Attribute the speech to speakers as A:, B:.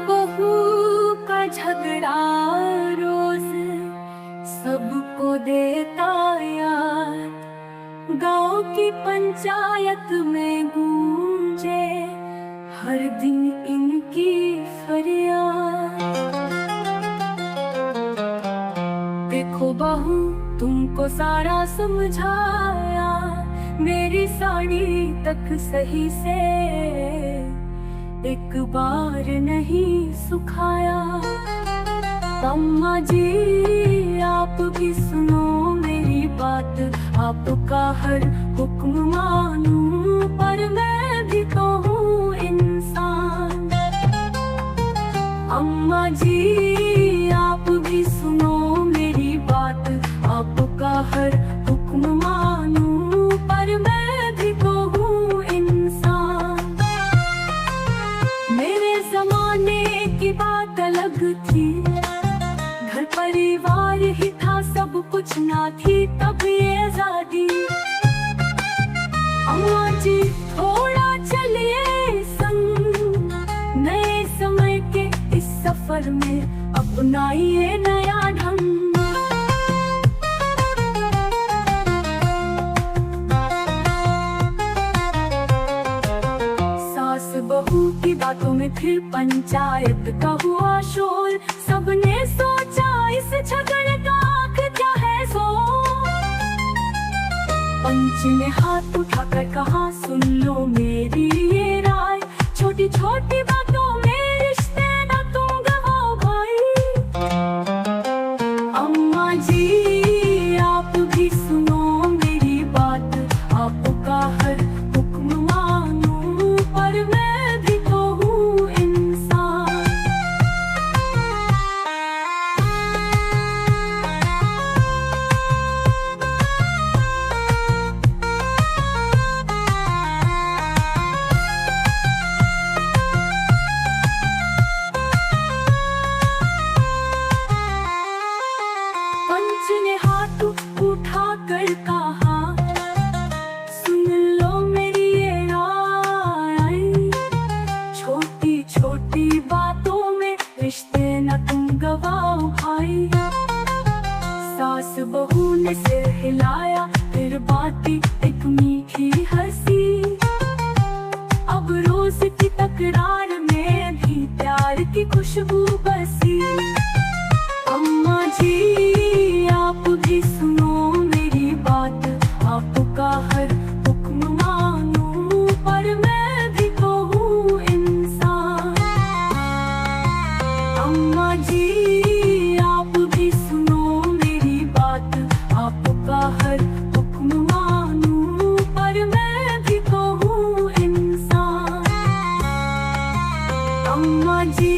A: बहू का झगड़ा रोज सबको देता याद। गांव की पंचायत में गूंजे हर दिन इनकी फरियाद। देखो बहू तुमको सारा समझाया, मेरी साड़ी तक सही से एक बार नहीं सुखाया। अम्मा जी आप भी सुनो मेरी बात, आपका हर हुक्म मानूं पर मैं भी तो हूँ इंसान। अम्मा जी आप भी सुनो मेरी बात, आपका हर हुक्म मानूं पर मैं भी तो हूँ इंसान। मेरे जमाने की बात अलग थी, घर परिवार ही था सब कुछ ना थी तब ये आजादी। अम्मा जी थोड़ा चलिए संग, नए समय के इस सफर में अपनाइए नया ढंग। सास बहू की बातों में फिर पंचायत का हुआ शोर। सबने सोचा इस झगड़े का आखिर क्या है सो। पंच ने हाथ उठाकर कहा सुन लो मेरी ये राय, छोटी छोटी बातों में रिश्ते ना तुम गवाओ भाई। अम्मा जी आप भी सुनो मेरी बात, आपका हर हुक्म मानूं पर मैं भी तो हूँ इंसान। पंच ने हाथ उठाकर कहा सुन लो मेरी ये राय, छोटी छोटी बातों में रिश्ते न तुम गवाओ भाई। सास बहू ने सिर हिलाया फिर बाती एक मीठी हंसी। अब रोज की तकरार में भी प्यार की खुशबू बसी। अम्मा जी आप भी सुनो मेरी बात, आपका हर हुक्म मानूं पर मैं भी तो हूँ इंसान। अम्मा जी आप भी सुनो मेरी बात, आपका हर हुक्म मानूं पर मैं भी तो हूँ इंसान। अम्मा जी